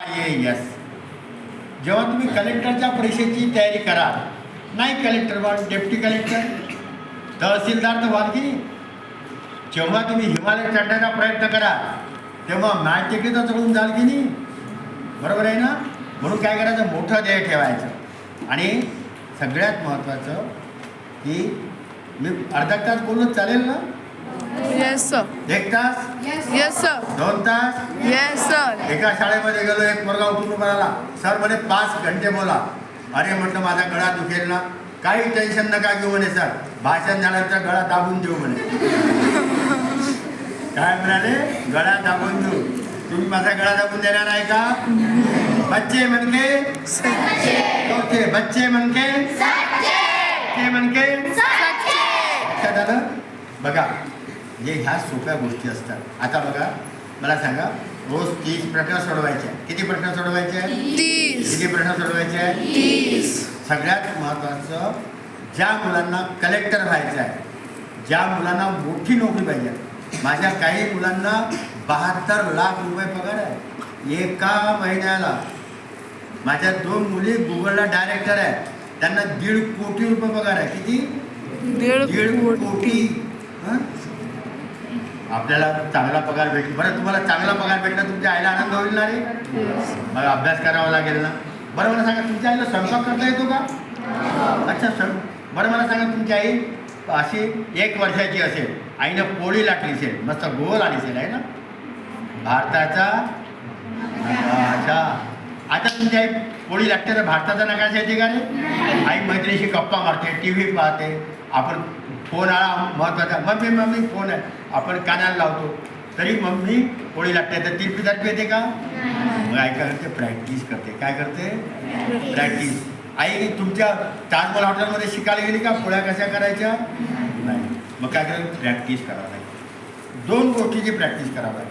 IAS. जेव्हा तुम्ही कलेक्टरच्या परीक्षेची तयारी कराल, नाही कलेक्टर व्हाल, डेप्टी कलेक्टर, तहसीलदार तर व्हाल की नाही. जेव्हा तुम्ही हिमालय चढण्याचा प्रयत्न कराल तेव्हा मॅच तिकीटं चढून जाल की नाही. बरोबर आहे ना. म्हणून काय करायचं, मोठं ध्येय ठेवायचं. आणि सगळ्यात महत्त्वाचं की मी अर्धा तास बोललो चालेल ना. Yes sir. 1 तास, येस सर. 2 तास. Yes sir. एका शाळेमध्ये गेलो, एक मुलगा उठून उभा राहिला, सर म्हणे 5 घंटे बोला. अरे म्हटलं माझा गळा दुखेल ना. काही टेन्शन नका घेऊ म्हणे सर, भाषण झाल्यानंतर गळा दाबून देऊ म्हणे. काय म्हणाले, गळा दाबून देऊ. तुम्ही माझा गळा दाबून देणार आहे का. बच्चे मनके ओके, बच्चे मनके ते मनके लक्षात आलं. बघा जे ह्या सोप्या गोष्टी असतात. आता बघा मला सांगा, रोज 30 प्रश्न सोडवायचे. किती प्रश्न सोडवायचे. 30. किती प्रश्न सोडवायचे. 30. सगळ्यात महत्त्वाचं, ज्या मुलांना कलेक्टर व्हायचं आहे, ज्या मुलांना मोठी नोकरी पाहिजे. माझ्या काही मुलांना 72 लाख रुपये पगार आहे एका महिन्याला. माझ्या 2 मुली गुगलला डायरेक्टर आहे, त्यांना 1.5 कोटी रुपये पगार आहे. किती. 1.5 कोटी. आपल्याला चांगला पगार भेटला. बरं, तुम्हाला चांगला पगार भेटला, तुमच्या आईला आनंद होईल ना रे. मग अभ्यास करावा लागेल ना. बरं मला सांगा, तुमच्या आईला स्वयंपाक करता येतो का. अच्छा बरं मला सांगा, तुमची आई अशी 1 वर्षाची असेल, आईनं पोळी लाटली असेल, मस्त गोल आली असेल आहे ना भारताचा. अच्छा, आता तुमची आई पोळी लागते तर भारताचा नकाशा येते का रे. आई मैत्रिणीशी गप्पा मारते, TV पाहते, आपण फोन आला महत्त्वाचा, मम्मी फोन आहे, आपण कानाला लावतो, तरी मम्मी पोळी लागते तर तिरपी येते का. मग आई काय करते, प्रॅक्टिस करते. काय करते, प्रॅक्टिस. आई तुमच्या ताजमहल हॉटेलमध्ये शिकायला गेली का पोळ्या कशा करायच्या. नाही. मग काय करायचं, प्रॅक्टिस करावं लागेल. 2 गोष्टीची प्रॅक्टिस करावं लागेल.